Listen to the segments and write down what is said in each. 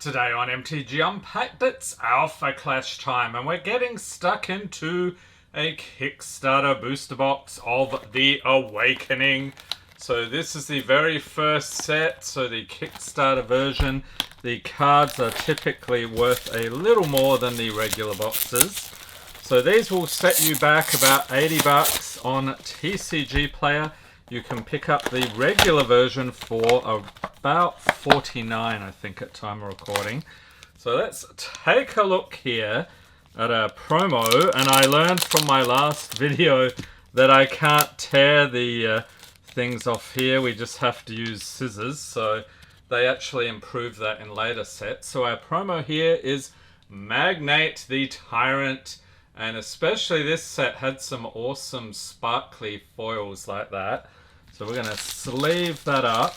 Today on MTG Unpacked, it's Alpha Clash time, and we're getting stuck into a Kickstarter booster box of The Awakening. So this is the very first set, so the Kickstarter version. The cards are typically worth a little more than the regular boxes. So these will set you back about 80 bucks on TCG Player. You can pick up the regular version for about 49, I think, at time of recording. So let's take a look here at a promo. And I learned from my last video that I can't tear the things off here. We just have to use scissors. So they actually improved that in later sets. So our promo here is Magnate the Tyrant. And especially this set had some awesome sparkly foils like that. So we're going to sleeve that up.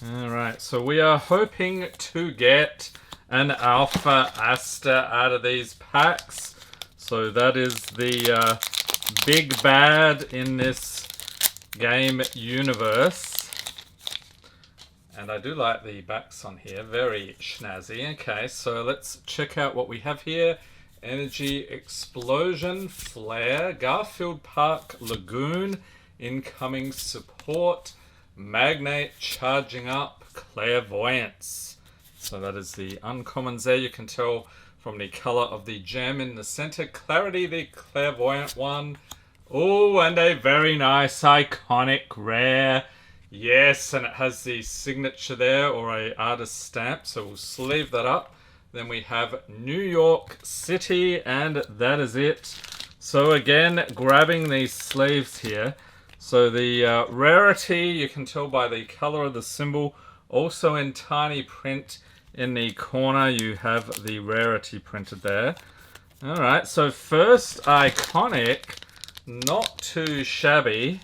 Alright, so we are hoping to get an Alpha Aster out of these packs. So that is the big bad in this game universe. And I do like the backs on here, very snazzy. Okay, so let's check out what we have here. Energy Explosion, Flare, Garfield Park Lagoon, Incoming Support, Magnate Charging Up, Clairvoyance. So that is the uncommons there. You can tell from the colour of the gem in the centre. Clarity, the Clairvoyant one. Oh, and a very nice iconic rare. Yes, and it has the signature there, or a artist stamp. So we'll sleeve that up. Then we have New York City, and that is it. So again, grabbing these sleeves here. So the rarity, you can tell by the color of the symbol. Also in tiny print in the corner, you have the rarity printed there. Alright, so first iconic, not too shabby.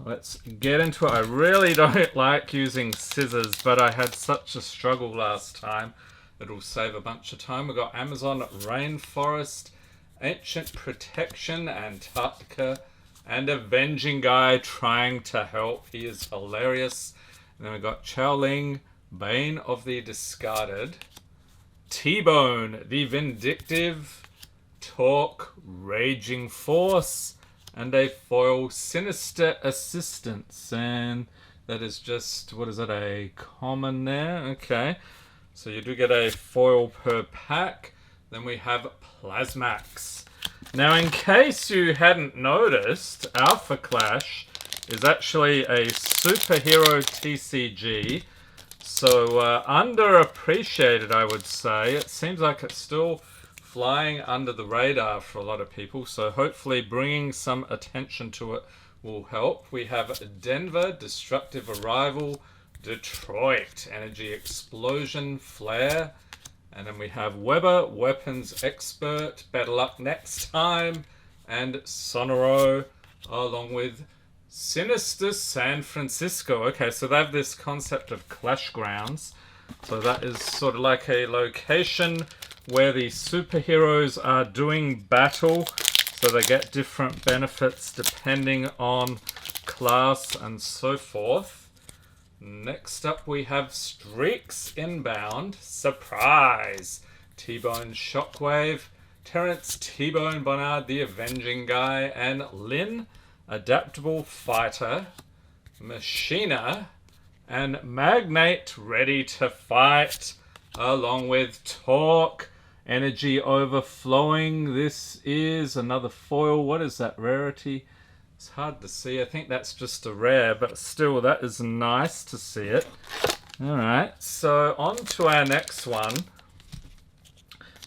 Let's get into it. I really don't like using scissors, but I had such a struggle last time. It'll save a bunch of time. We've got Amazon Rainforest, Ancient Protection, Antarctica, and Avenging Guy trying to help. He is hilarious. And then we've got Chowling, Bane of the Discarded, T-Bone, the Vindictive, Torque, Raging Force, and a foil Sinister Assistance. And that is just, what is it, a common there? Okay. So you do get a foil per pack. Then we have Plasmax. Now, in case you hadn't noticed, Alpha Clash is actually a superhero TCG. So underappreciated, I would say. It seems like it's still flying under the radar for a lot of people. So hopefully bringing some attention to it will help. We have Denver, Destructive Arrival, Detroit, Energy Explosion, Flare. And then we have Weber, Weapons Expert, Better Luck Next Time, and Sonoro, along with Sinister San Francisco. Okay, so they have this concept of Clash Grounds. So that is sort of like a location where the superheroes are doing battle. So they get different benefits depending on class and so forth. Next up we have Streaks Inbound, Surprise, T-Bone Shockwave, Terrence T-Bone Bonnard, the Avenging Guy, and Lynn, Adaptable Fighter, Machina, and Magnate Ready to Fight, along with Torque, Energy Overflowing. This is another foil. What is that rarity? It's hard to see. I think that's just a rare, but still, that is nice to see it. Alright, so on to our next one.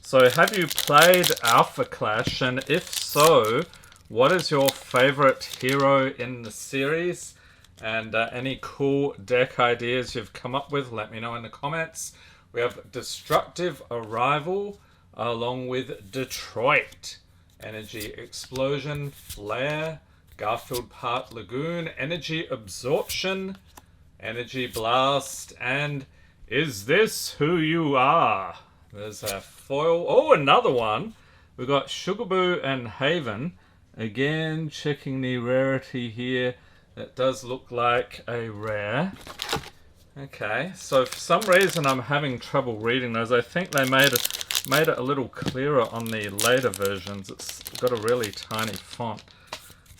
So have you played Alpha Clash? And if so, what is your favorite hero in the series? And any cool deck ideas you've come up with, let me know in the comments. We have Destructive Arrival, along with Detroit, Energy Explosion, Flare, Garfield Park Lagoon, Energy Absorption, Energy Blast, and Is This Who You Are? There's a foil. Oh, another one. We've got Sugarboo and Haven. Again, checking the rarity here. That does look like a rare. Okay, so for some reason I'm having trouble reading those. I think they made it a little clearer on the later versions. It's got a really tiny font.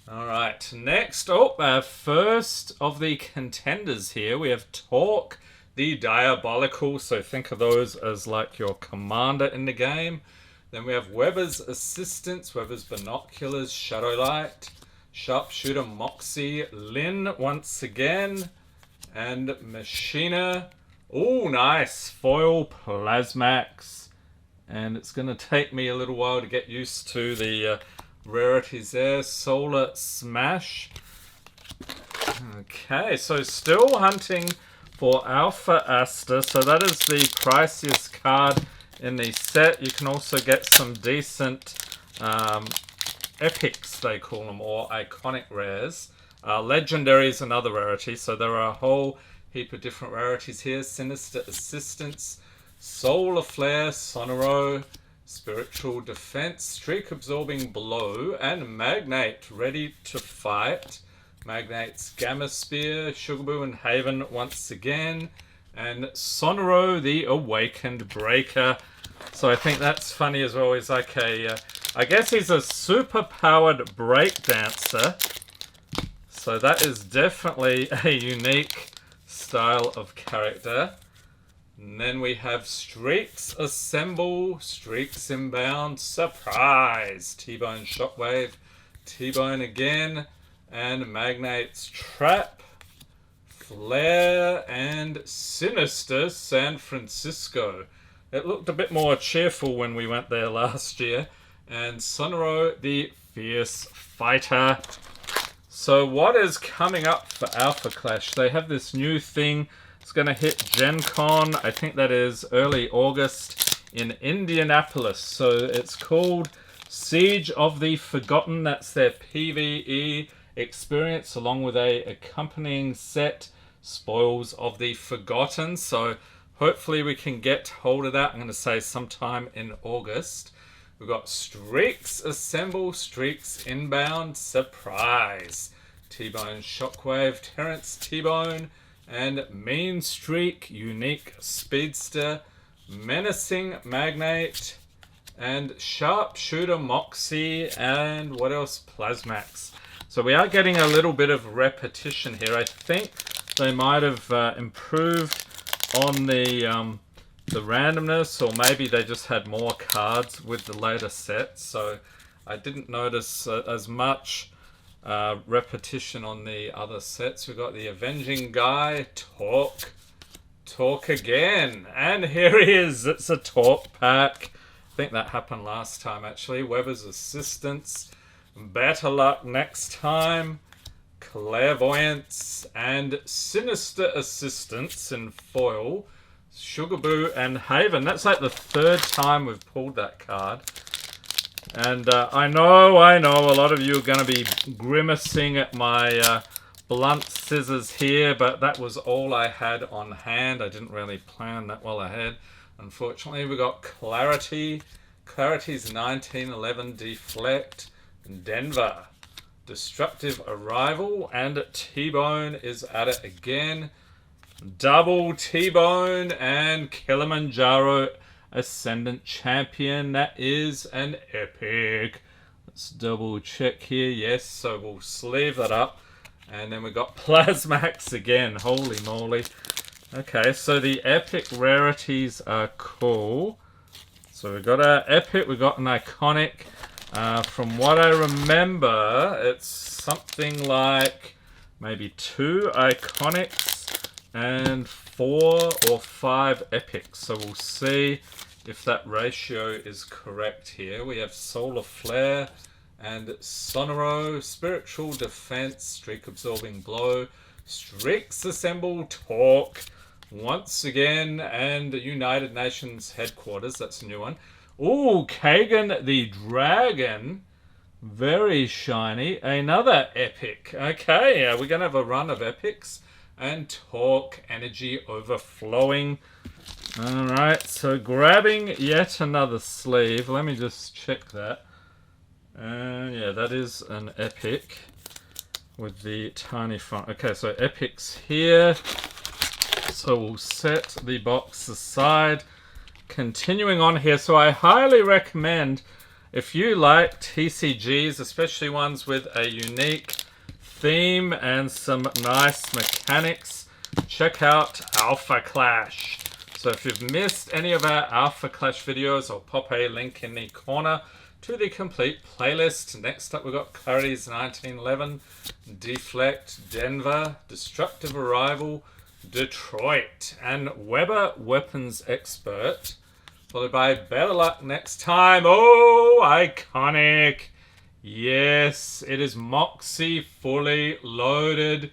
Alright, next up, first of the contenders here, we have Torque the Diabolical. So think of those as like your commander in the game. Then we have Weber's Assistants, Weber's Binoculars, Shadowlight, Sharpshooter Moxie, Lynn once again, and Machina. Oh, nice. Foil Plasmax. And it's going to take me a little while to get used to the rarities there. Solar Smash. Okay, so still hunting for Alpha Aster. So that is the priciest card in the set. You can also get some decent epics, they call them, or iconic rares. Legendary is another rarity, so there are a whole heap of different rarities here. Sinister Assistance, Solar Flare, Sonoro, Spiritual Defense, Streak Absorbing Blow, and Magnate ready to fight. Magnate's Gamma Spear, Sugarboo and Haven once again, and Sonoro the Awakened Breaker. So I think that's funny as well. He's like I guess he's a super powered breakdancer. So that is definitely a unique style of character. And then we have Streaks Assemble, Streaks Inbound, Surprise, T-Bone Shockwave, T-Bone again, and Magnate's Trap, Flare, and Sinister San Francisco. It looked a bit more cheerful when we went there last year. And Sonoro the Fierce Fighter. So what is coming up for Alpha Clash? They have this new thing. It's going to hit Gen Con. I think that is early August in Indianapolis. So it's called Siege of the Forgotten. That's their PvE experience, along with a accompanying set, Spoils of the Forgotten. So hopefully we can get hold of that. I'm going to say sometime in August. We've got Streaks Assemble, Streaks Inbound, Surprise, T-Bone Shockwave, Terrence T-Bone, and Mean Streak, Unique Speedster, Menacing Magnate, and Sharpshooter Moxie, and what else? Plasmax. So we are getting a little bit of repetition here. I think they might have improved on the randomness, or maybe they just had more cards with the later sets. So I didn't notice as much repetition on the other sets. We've got the Avenging Guy, Talk again, and here he is. It's a Talk pack. I think that happened last time actually. Weber's Assistants, Better Luck Next Time, Clairvoyance, and Sinister Assistance in foil, Sugarboo and Haven. That's like the third time we've pulled that card. And I know a lot of you are going to be grimacing at my blunt scissors here, but that was all I had on hand. I didn't really plan that well ahead. Unfortunately, we got Clarity. Clarity's 1911 Deflect, Denver, Destructive Arrival, and T-Bone is at it again. Double T-Bone and Kilimanjaro Ascendant Champion. That is an epic. Let's double check here. Yes, so we'll sleeve that up. And then we got Plasmax again. Holy moly. Okay, so the epic rarities are cool. So we've got an epic, we've got an iconic. From what I remember, it's something like maybe 2 iconics and 4 or 5 epics. So we'll see if that ratio is correct here. We have Solar Flare and Sonoro, Spiritual Defense, Streak Absorbing Blow, Streaks Assemble, Talk once again, and United Nations Headquarters. That's a new one. Ooh, Kagan the Dragon. Very shiny. Another epic. Okay, we're going to have a run of epics. And Talk Energy Overflowing. Alright, so grabbing yet another sleeve. Let me just check that. Yeah, that is an epic with the tiny font. Okay, so epics here. So we'll set the box aside. Continuing on here, so I highly recommend, if you like TCGs, especially ones with a unique theme and some nice mechanics, check out Alpha Clash. So if you've missed any of our Alpha Clash videos, I'll pop a link in the corner to the complete playlist. Next up, we've got Clarity's 1911, Deflect, Denver, Destructive Arrival, Detroit, and Weber Weapons Expert, followed by Better Luck Next Time. Oh, iconic. Yes, it is Moxie fully loaded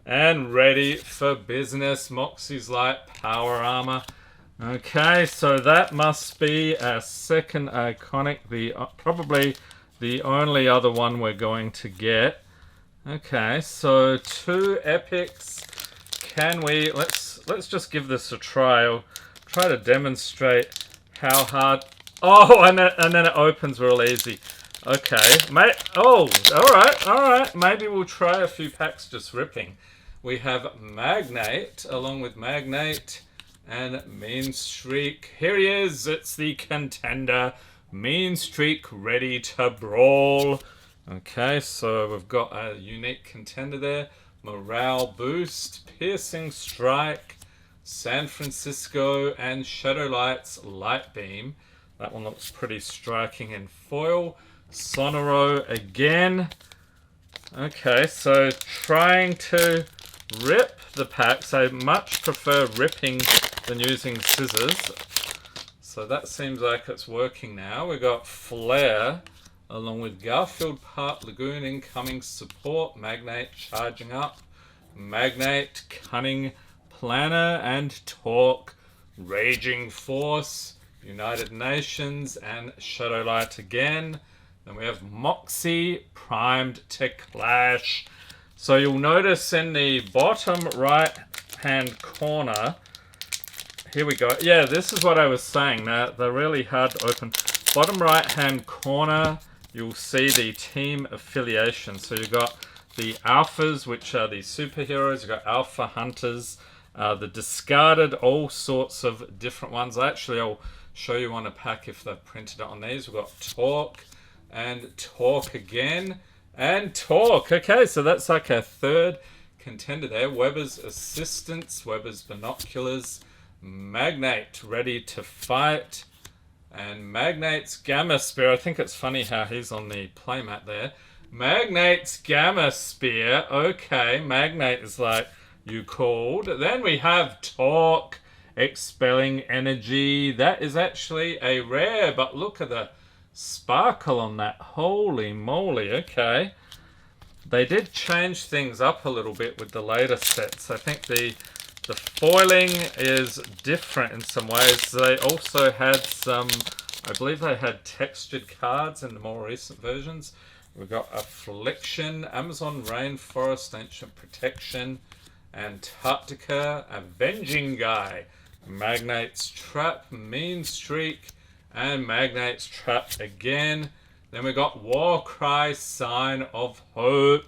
and ready for business. Moxie's light power armor. Okay, so that must be our second iconic, probably the only other one we're going to get. Okay, so 2 epics. Can we, let's just give this a try. I'll try to demonstrate how hard. Oh, and then it opens real easy. Okay, oh, all right. Maybe we'll try a few packs just ripping. We have Magnate, along with Magnate and Mean Streak. Here he is. It's the contender. Mean Streak ready to brawl. Okay, so we've got a unique contender there. Morale Boost, Piercing Strike, San Francisco, and Shadowlight's Light Beam. That one looks pretty striking in foil. Sonoro again. Okay, so trying to rip the packs. I much prefer ripping than using scissors. So that seems like it's working now. We've got Flare, along with Garfield Park Lagoon incoming support, Magnate charging up, Magnate Cunning Planner, and Torque Raging Force, United Nations, and Shadowlight again. Then we have Moxie primed to clash. So you'll notice in the bottom right hand corner, here we go. Yeah, this is what I was saying. They're really hard to open. Bottom right hand corner, you'll see the team affiliation. So you've got the Alphas, which are the superheroes. You've got Alpha Hunters, the discarded, all sorts of different ones. Actually, I'll show you on a pack if they've printed it on these. We've got Torque and Torque again and Torque. Okay, so that's like our third contender there. Weber's Assistance, Weber's Binoculars, Magnate ready to fight, and Magnate's Gamma Spear. I think it's funny how he's on the playmat there. Magnate's Gamma Spear. Okay, Magnate is like you called. Then we have Torque, Expelling Energy. That is actually a rare, but look at the sparkle on that. Holy moly. Okay. They did change things up a little bit with the later sets. I think the foiling is different in some ways. They also had some, I believe they had textured cards in the more recent versions. We've got Affliction, Amazon Rainforest, Ancient Protection, Antarctica, Avenging Guy, Magnate's Trap, Mean Streak, and Magnate's Trap again. Then we got Warcry, Sign of Hope.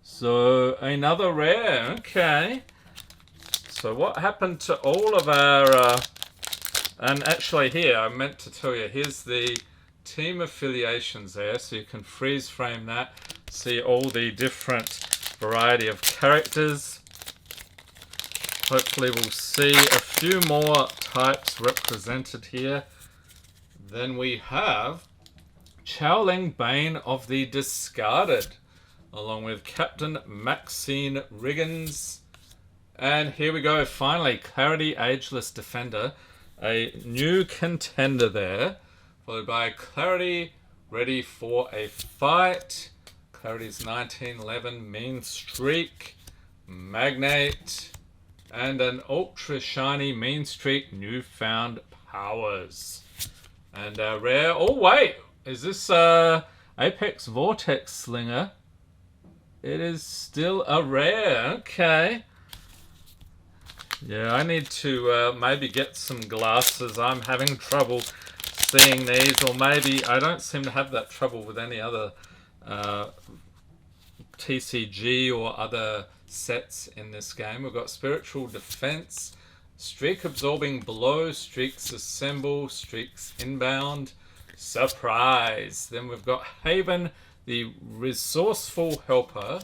So another rare. Okay. So what happened to all of our... and actually here, I meant to tell you, here's the team affiliations there. So you can freeze frame that. See all the different variety of characters. Hopefully we'll see a few more types represented here. Then we have Chowling Bane of the Discarded, along with Captain Maxine Riggins. And here we go, finally, Clarity Ageless Defender, a new contender there, followed by Clarity Ready for a Fight, Clarity's 1911 Mean Streak, Magnate, and an ultra shiny Mean Streak Newfound Powers. And rare, oh wait, is this Apex Vortex Slinger? It is still a rare, okay. Yeah, I need to maybe get some glasses. I'm having trouble seeing these, or maybe I don't seem to have that trouble with any other TCG or other sets in this game. We've got Spiritual Defense, Streak absorbing blow, streaks assemble, streaks inbound, surprise. Then we've got Haven, the resourceful helper.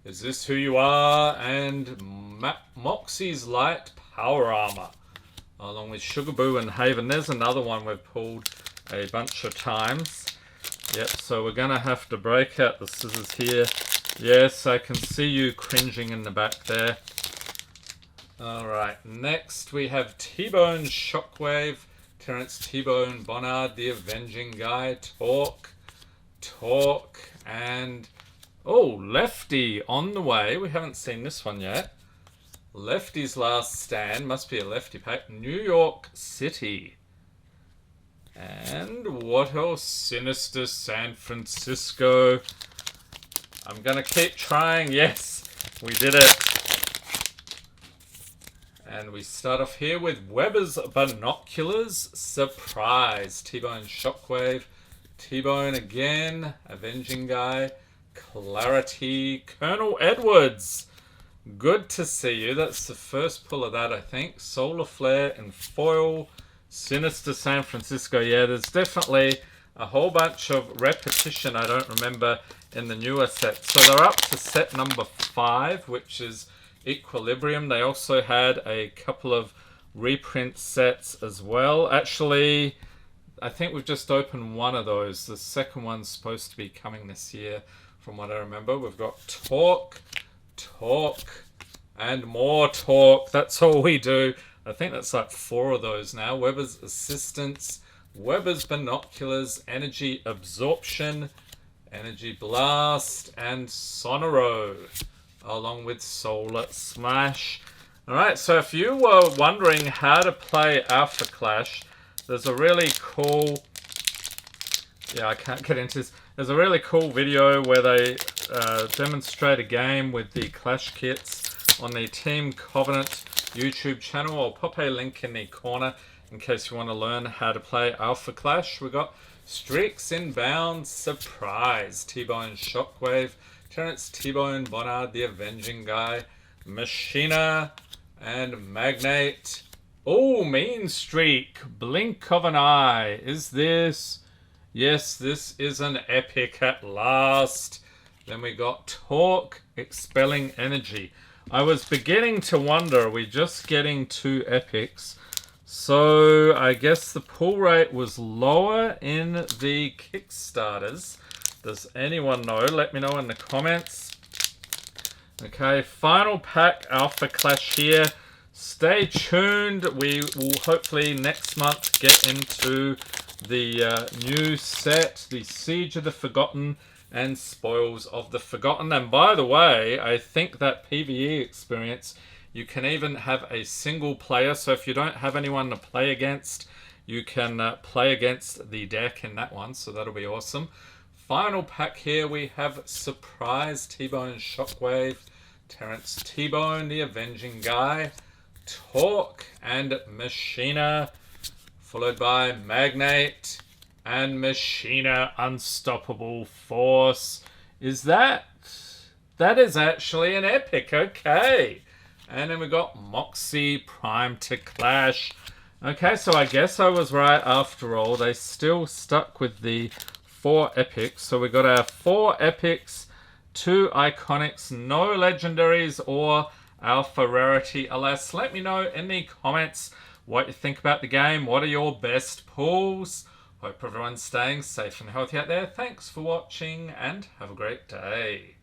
Is this who you are? And Moxie's light power armor, along with Sugarboo and Haven. There's another one we've pulled a bunch of times. Yep, so we're gonna have to break out the scissors here. Yes, I can see you cringing in the back there. Alright, next we have T-Bone Shockwave, Terrence T-Bone Bonnard, the Avenging Guy, Torque, and... oh, Lefty on the way. We haven't seen this one yet. Lefty's Last Stand, must be a Lefty pack. New York City. And what else? Sinister San Francisco. I'm gonna keep trying. Yes, we did it. And we start off here with Weber's Binoculars. Surprise. T-Bone Shockwave. T-Bone again. Avenging Guy. Clarity. Colonel Edwards. Good to see you. That's the first pull of that, I think. Solar Flare and Foil. Sinister San Francisco. Yeah, there's definitely a whole bunch of repetition I don't remember in the newer set. So they're up to set number 5, which is Equilibrium. They also had a couple of reprint sets as well. Actually, I think we've just opened one of those. The second one's supposed to be coming this year, from what I remember. We've got Torque, and more Torque. That's all we do. I think that's like 4 of those now. Weber's Assistance, Weber's Binoculars, Energy Absorption, Energy Blast, and Sonoro, along with Solar Smash. Alright, so if you were wondering how to play Alpha Clash, there's a really cool... yeah, I can't get into this. There's a really cool video where they demonstrate a game with the Clash kits on the Team Covenant YouTube channel. I'll pop a link in the corner in case you want to learn how to play Alpha Clash. We got Streaks Inbound, Surprise, T-Bone Shockwave, Terrence T-Bone Bonnard, the Avenging Guy, Machina, and Magnate. Oh, Mean Streak, Blink of an Eye. Is this... yes, this is an epic at last. Then we got Torque, Expelling Energy. I was beginning to wonder, are we just getting 2 epics? So I guess the pull rate was lower in the Kickstarters. Does anyone know? Let me know in the comments. Okay, final pack Alpha Clash here. Stay tuned. We will hopefully next month get into the new set, the Siege of the Forgotten and Spoils of the Forgotten. And by the way, I think that PvE experience, you can even have a single player. So if you don't have anyone to play against, you can play against the deck in that one. So that'll be awesome. Final pack here, we have Surprise T-Bone Shockwave, Terrence T-Bone, the Avenging Guy, Torque, and Machina, followed by Magnate and Machina Unstoppable Force. Is that is actually an epic, okay. And then we got Moxie Prime to Clash. Okay, so I guess I was right after all. They still stuck with the 4 epics. So we got our 4 epics, 2 iconics, no legendaries or alpha rarity. Alas, let me know in the comments what you think about the game. What are your best pulls? Hope everyone's staying safe and healthy out there. Thanks for watching and have a great day.